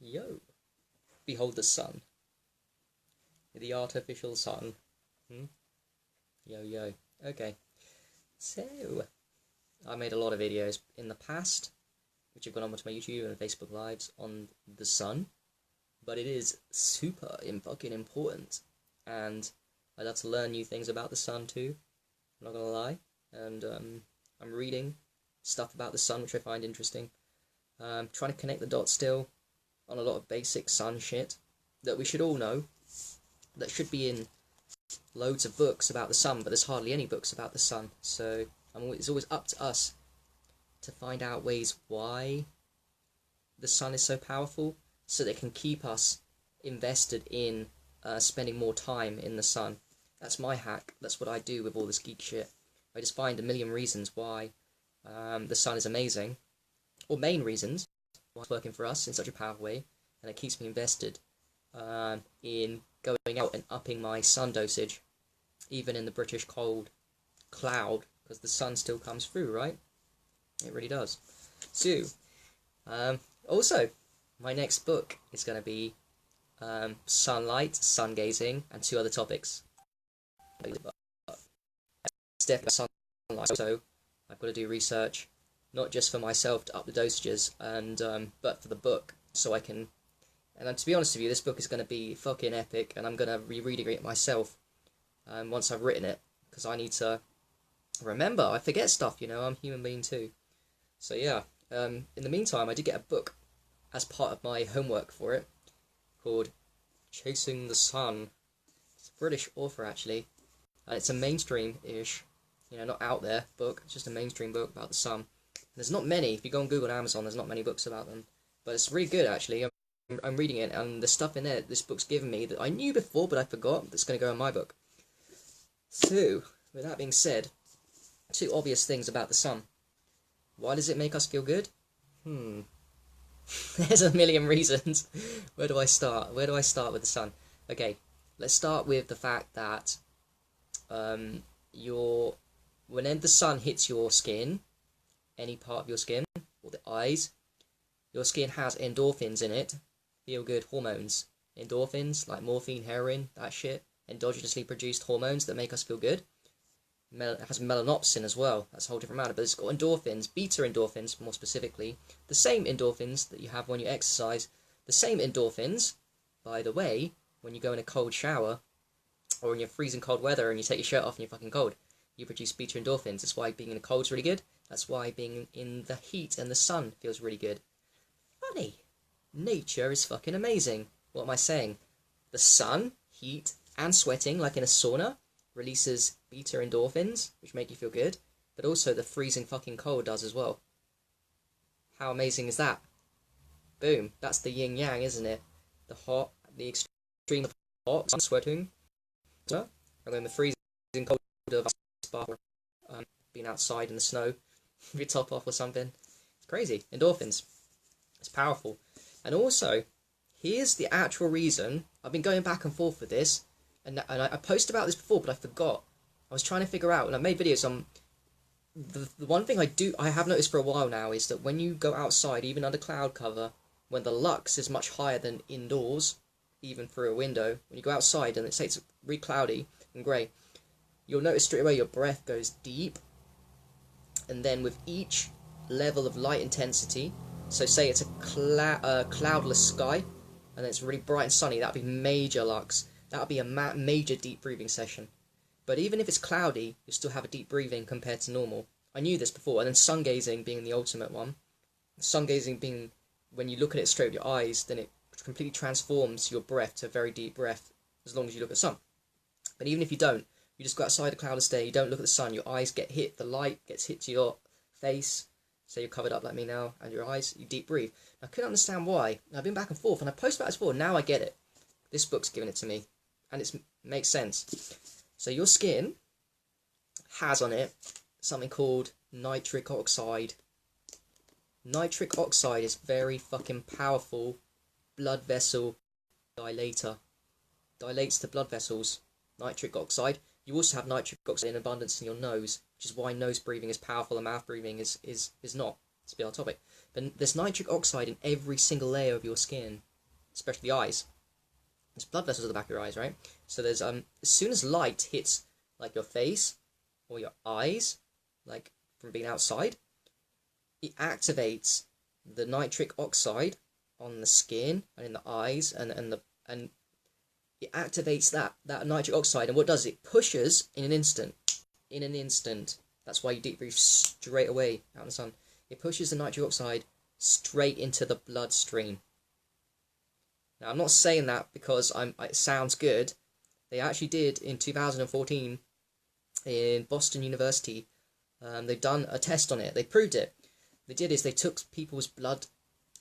Yo, behold the sun. The artificial sun. Yo, yo. Okay. So, I made a lot of videos in the past, which have gone on to my YouTube and Facebook Lives on the sun. But it is super fucking important. And I love to learn new things about the sun too. I'm not gonna lie. And I'm reading stuff about the sun, which I find interesting. Trying to connect the dots still on a lot of basic sun shit that we should all know, that should be in loads of books about the sun, but there's hardly any books about the sun. So it's always up to us to find out ways why the sun is so powerful, so that it can keep us invested in spending more time in the sun. That's my hack. That's what I do with all this geek shit. I just find a million reasons why the sun is amazing, or main reasons why it's working for us in such a powerful way, and it keeps me invested in going out and upping my sun dosage, even in the British cold cloud, because the sun still comes through, right? It really does. So, also, my next book is going to be sunlight, sun gazing, and 2 other topics. It's definitely sunlight, so I've got to do research, not just for myself to up the dosages, and but for the book, so I can. And to be honest with you, this book is going to be fucking epic, and I'm going to rereading it myself once I've written it, because I need to remember. I forget stuff, you know, I'm a human being too. So yeah, in the meantime, I did get a book as part of my homework for it, called Chasing the Sun. It's a British author, actually, and it's a mainstream-ish, you know, not out there book, it's just a mainstream book about the sun. And there's not many. If you go on Google and Amazon, there's not many books about them, but it's really good, actually. I'm reading it, and the stuff in there this book's given me that I knew before but I forgot, that's going to go in my book. So, with that being said, 2 obvious things about the sun. Why does it make us feel good? There's a million reasons. Where do I start? Where do I start with the sun? Okay, let's start with the fact that whenever the sun hits your skin, any part of your skin, or the eyes, your skin has endorphins in it, feel-good hormones. Endorphins, like morphine, heroin, that shit, endogenously produced hormones that make us feel good. It has melanopsin as well, that's a whole different matter, but it's got endorphins, beta endorphins more specifically, the same endorphins that you have when you exercise, the same endorphins, by the way, when you go in a cold shower, or in your freezing cold weather and you take your shirt off and you're fucking cold, you produce beta endorphins. That's why being in the cold is really good, that's why being in the heat and the sun feels really good. Funny. Nature is fucking amazing. What am I saying? The sun, heat, and sweating, like in a sauna, releases beta endorphins, which make you feel good, but also the freezing fucking cold does as well. How amazing is that? Boom. That's the yin-yang, isn't it? The hot, the extreme of hot, sweating, and then the freezing cold of sparkle, being outside in the snow, with your top off or something. It's crazy. Endorphins. It's powerful. And also, here's the actual reason. I've been going back and forth with this, and I posted about this before, but I forgot. I was trying to figure out, and I made videos on the one thing I have noticed for a while now is that when you go outside, even under cloud cover, when the lux is much higher than indoors, even through a window, when you go outside and it's really cloudy and grey, you'll notice straight away your breath goes deep, and then with each level of light intensity, so say it's a cloudless sky, and it's really bright and sunny, that would be major lux. That would be a major deep breathing session. But even if it's cloudy, you still have a deep breathing compared to normal. I knew this before, and then sun gazing being the ultimate one. Sun gazing being when you look at it straight with your eyes, then it completely transforms your breath to a very deep breath, as long as you look at the sun. But even if you don't, you just go outside a cloudless day, you don't look at the sun, your eyes get hit, the light gets hit to your face, so you're covered up like me now, and your eyes, you deep breathe. I couldn't understand why. I've been back and forth, and I posted about this before, now I get it. This book's given it to me, and it makes sense. So your skin has on it something called nitric oxide. Nitric oxide is very fucking powerful blood vessel dilator. Dilates the blood vessels. Nitric oxide. You also have nitric oxide in abundance in your nose, which is why nose breathing is powerful and mouth breathing is not. It's a bit on topic. But there's nitric oxide in every single layer of your skin. especially the eyes. There's blood vessels at the back of your eyes, right? So there's as soon as light hits like your face or your eyes, like from being outside, it activates the nitric oxide on the skin and in the eyes, and it activates that nitric oxide, and what does it pushes in an instant. That's why you deep breathe straight away out in the sun. It pushes the nitric oxide straight into the bloodstream. Now, I'm not saying that because it sounds good. They actually did in 2014 in Boston University. They've done a test on it. They proved it. They did is they took people's blood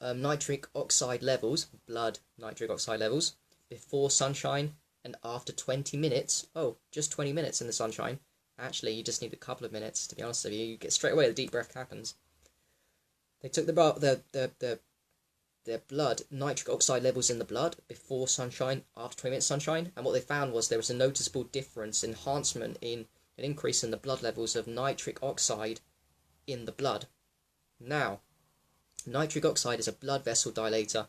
nitric oxide levels before sunshine and after 20 minutes. Oh, just 20 minutes in the sunshine. Actually, you just need a couple of minutes, to be honest with you. You get straight away, the deep breath happens. They took their blood nitric oxide levels in the blood before sunshine, after 20 minutes sunshine, and what they found was there was a noticeable difference, enhancement in an increase in the blood levels of nitric oxide in the blood. Now, nitric oxide is a blood vessel dilator.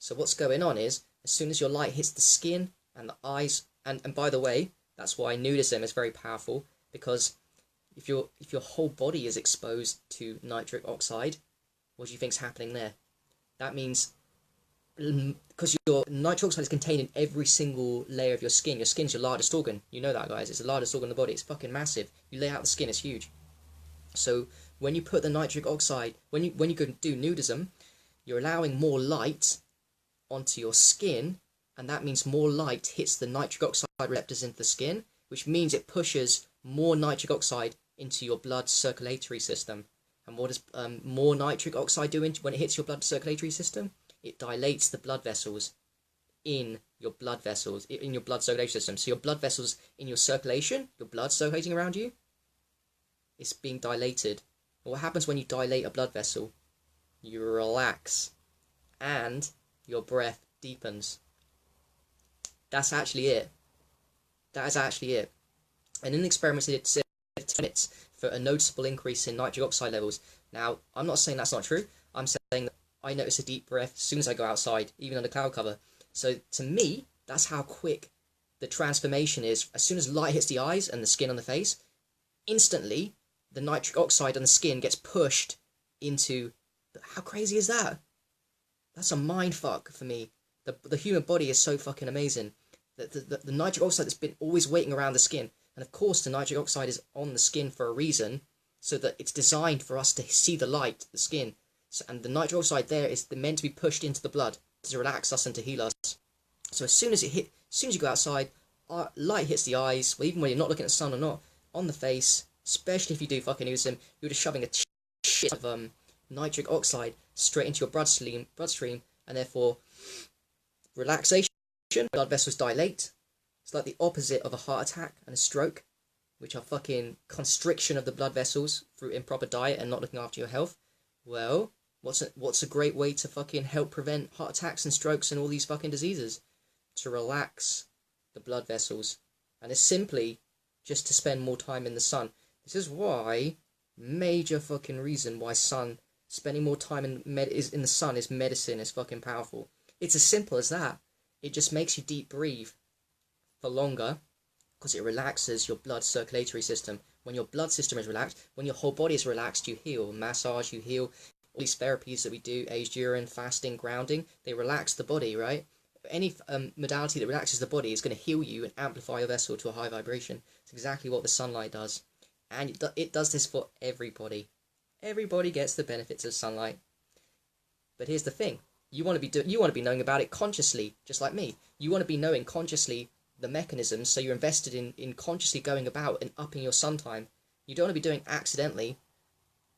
So what's going on is, as soon as your light hits the skin and the eyes, and by the way, that's why nudism is very powerful, because if your whole body is exposed to nitric oxide, what do you think's happening there? That means, because your nitric oxide is contained in every single layer of your skin. Your skin's your largest organ. You know that, guys. It's the largest organ in the body. It's fucking massive. You lay out the skin, it's huge. So when you put the nitric oxide, when you go do nudism, you're allowing more light onto your skin, and that means more light hits the nitric oxide receptors into the skin, which means it pushes more nitric oxide into your blood circulatory system. And what does more nitric oxide do when it hits your blood circulatory system? It dilates the blood vessels in your blood circulatory system. So your blood vessels in your circulation, your blood circulating around you, it's being dilated. And what happens when you dilate a blood vessel? You relax, and your breath deepens. That's actually it. That is actually it. And in the experiments, they did 10 minutes for a noticeable increase in nitric oxide levels. Now, I'm not saying that's not true. I'm saying that I notice a deep breath as soon as I go outside, even under cloud cover. So to me, that's how quick the transformation is. As soon as light hits the eyes and the skin on the face, instantly the nitric oxide on the skin gets pushed into... How crazy is that? That's a mind fuck for me. The human body is so fucking amazing. The nitric oxide that's been always waiting around the skin. And of course the nitric oxide is on the skin for a reason, so that it's designed for us to see the light, the skin. So, and the nitric oxide there is meant to be pushed into the blood to relax us and to heal us. So as soon as you go outside, light hits the eyes, well, even when you're not looking at the sun or not, on the face, especially if you do fucking use them, you're just shoving a shit of nitric oxide straight into your bloodstream, and therefore relaxation, blood vessels dilate. It's like the opposite of a heart attack and a stroke, which are fucking constriction of the blood vessels through improper diet and not looking after your health. Well, what's a great way to fucking help prevent heart attacks and strokes and all these fucking diseases? To relax the blood vessels. And it's simply just to spend more time in the sun. This is why, major fucking reason why spending more time in the sun is medicine, is fucking powerful. It's as simple as that. It just makes you deep breathe for longer, because it relaxes your blood circulatory system. When your blood system is relaxed, when your whole body is relaxed, you heal. Massage, you heal. All these therapies that we do, aged urine, fasting, grounding, they relax the body, right? Any modality that relaxes the body is going to heal you and amplify your vessel to a high vibration. It's exactly what the sunlight does. And it does this for everybody. Everybody gets the benefits of sunlight. But here's the thing. You want to be knowing about it consciously, just like me. You want to be knowing consciously the mechanisms, so you're invested in consciously going about and upping your sun time. You don't want to be doing accidentally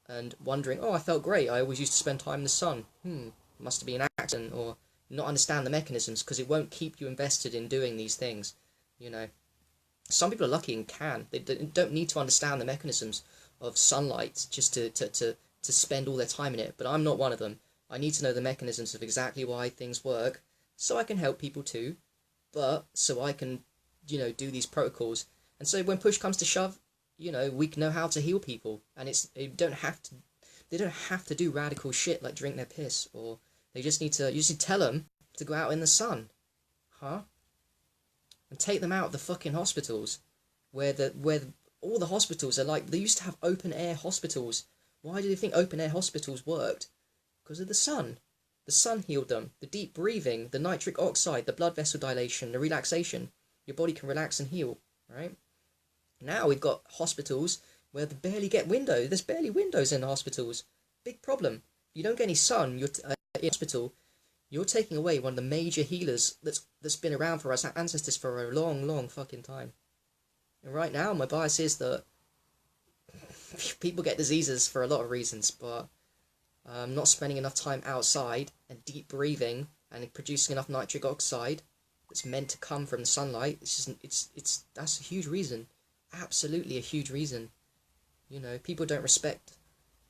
and wondering, oh, I felt great, I always used to spend time in the sun. Must have been an accident, or not understand the mechanisms, because it won't keep you invested in doing these things. You know, some people are lucky and can. They don't need to understand the mechanisms of sunlight just to spend all their time in it. But I'm not one of them. I need to know the mechanisms of exactly why things work, so I can help people too, but so I can, do these protocols. And so when push comes to shove, we know how to heal people, and they don't have to do radical shit like drink their piss, or you just need to tell them, to go out in the sun? Huh? And take them out of the fucking hospitals, where all the hospitals are like, they used to have open air hospitals. Why do you think open air hospitals worked? Because of the sun. The sun healed them. The deep breathing, the nitric oxide, the blood vessel dilation, the relaxation. Your body can relax and heal, right? Now we've got hospitals where they barely get windows. There's barely windows in the hospitals. Big problem. If you don't get any sun, you're in hospital. You're taking away one of the major healers that's been around for us ancestors for a long, long fucking time. And right now, my bias is that people get diseases for a lot of reasons, but not spending enough time outside and deep breathing and producing enough nitric oxide that's meant to come from the sunlight. That's a huge reason. Absolutely a huge reason. You know, people don't respect,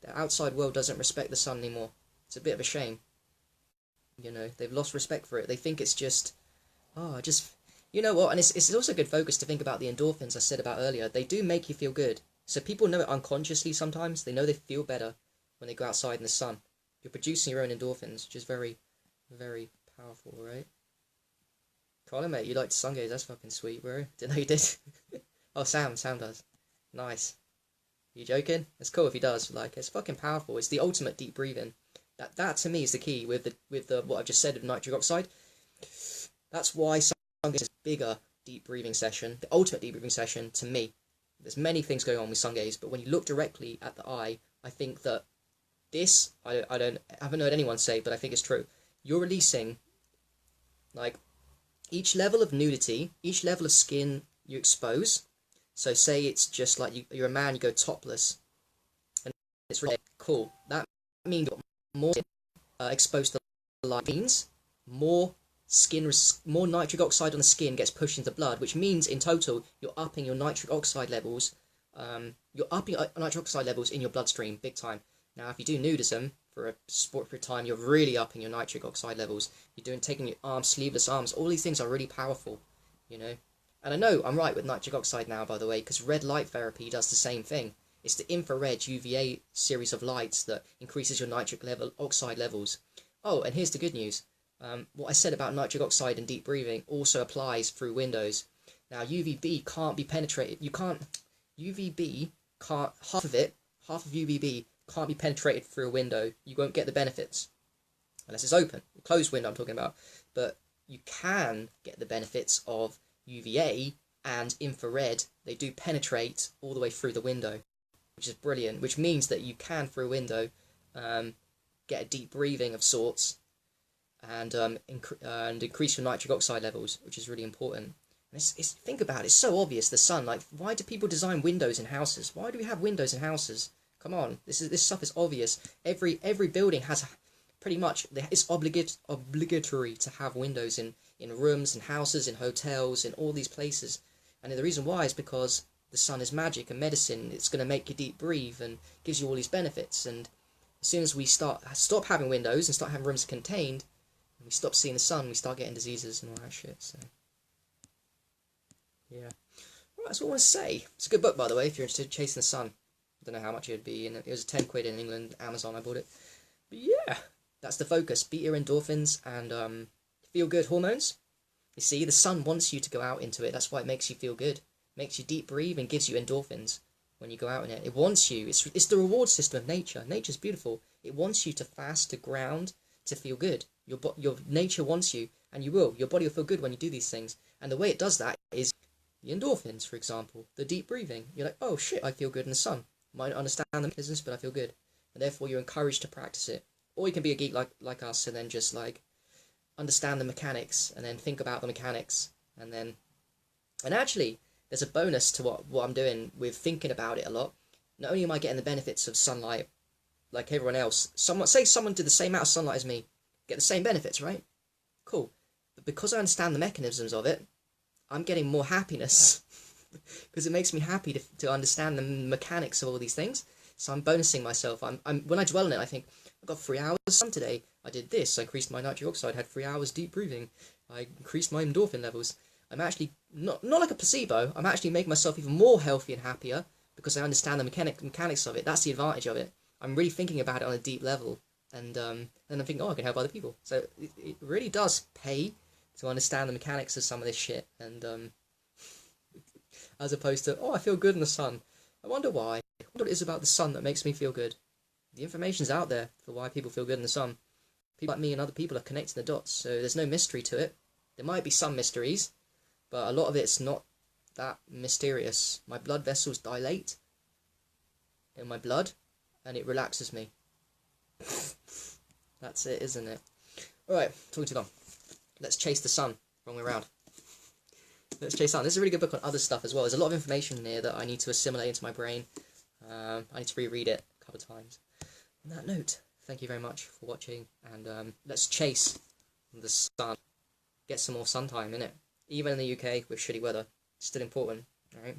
the outside world doesn't respect the sun anymore. It's a bit of a shame. You know, they've lost respect for it. They think it's just, you know what, and it's also good focus to think about the endorphins I said about earlier. They do make you feel good. So people know it unconsciously sometimes. They know they feel better when they go outside in the sun. You're producing your own endorphins, which is very, very powerful, right? Colin, mate, you like sun gaze. That's fucking sweet, bro. Didn't know you did. Oh, Sam does. Nice. You joking? It's cool if he does. Like, it's fucking powerful. It's the ultimate deep breathing. That to me is the key with the what I've just said of nitric oxide. That's why sun gaze is a bigger deep breathing session, the ultimate deep breathing session to me. There's many things going on with sun gaze, but when you look directly at the eye, I think that this, I haven't heard anyone say, but I think it's true. You're releasing, like, each level of nudity, each level of skin you expose. So say it's just like you're a man, you go topless, and it's really cool. That means you're more exposed to the light. Means more nitric oxide on the skin gets pushed into blood, which means in total you're upping your nitric oxide levels. You're upping nitric oxide levels in your bloodstream big time. Now, if you do nudism for a sport period of time, you're really upping your nitric oxide levels. You're taking your arms, sleeveless arms. All these things are really powerful, you know. And I know I'm right with nitric oxide now, by the way, because red light therapy does the same thing. It's the infrared UVA series of lights that increases your nitric oxide levels. Oh, and here's the good news. What I said about nitric oxide and deep breathing also applies through windows. Now, UVB can't be penetrated. Half of UVB can't be penetrated through a window. You won't get the benefits. Unless it's open. A closed window I'm talking about. But you can get the benefits of UVA and infrared. They do penetrate all the way through the window, which is brilliant. Which means that you can, through a window, get a deep breathing of sorts, and increase your nitric oxide levels, which is really important. And think about it, it's so obvious, the sun. Like, why do people design windows in houses? Why do we have windows in houses? Come on, this stuff is obvious. Every building has pretty much, it's obligatory to have windows in rooms, in houses, in hotels, in all these places. And the reason why is because the sun is magic and medicine. It's going to make you deep breathe and gives you all these benefits. And as soon as we stop having windows and start having rooms contained, and we stop seeing the sun, we start getting diseases and all that shit. So yeah, right, that's all I want to say. It's a good book, by the way, if you're interested. Chasing the Sun. I don't know how much it would be, and it was 10 quid in England, Amazon. I bought it. But yeah, that's the focus. Beat your endorphins and feel good hormones. You see, the sun wants you to go out into it. That's why it makes you feel good. It makes you deep breathe and gives you endorphins when you go out in it. It wants you. It's the reward system of nature. Nature's beautiful. It wants you to fast, to ground, to feel good. Your nature wants you, and you will. Your body will feel good when you do these things. And the way it does that is the endorphins, for example, the deep breathing. You're like, oh shit, I feel good in the sun. Might not understand the business, but I feel good. And therefore you're encouraged to practice it. Or you can be a geek like us and then just like understand the mechanics and then think about the mechanics. And actually, there's a bonus to what I'm doing with thinking about it a lot. Not only am I getting the benefits of sunlight like everyone else, someone did the same amount of sunlight as me, get the same benefits, right? Cool. But because I understand the mechanisms of it, I'm getting more happiness because it makes me happy to understand the mechanics of all these things. So I'm bonusing myself. When I dwell on it, I think, I got 3 hours of sun today. I did this. I increased my nitric oxide. Had 3 hours deep breathing. I increased my endorphin levels. I'm actually not like a placebo. I'm actually making myself even more healthy and happier because I understand the mechanics of it. That's the advantage of it. I'm really thinking about it on a deep level, and then I'm thinking, oh, I can help other people. So it really does pay to understand the mechanics of some of this shit, and as opposed to, oh, I feel good in the sun. I wonder why. I wonder what it is about the sun that makes me feel good. The information's out there for why people feel good in the sun. People like me and other people are connecting the dots, so there's no mystery to it. There might be some mysteries, but a lot of it's not that mysterious. My blood vessels dilate in my blood, and it relaxes me. That's it, isn't it? Alright, talking too long. Let's chase the sun. Wrong way around. Let's chase the sun. This is a really good book on other stuff as well. There's a lot of information in here that I need to assimilate into my brain. I need to reread it a couple of times. On that note, thank you very much for watching, and let's chase the sun. Get some more sun time, innit? Even in the UK with shitty weather, it's still important, alright?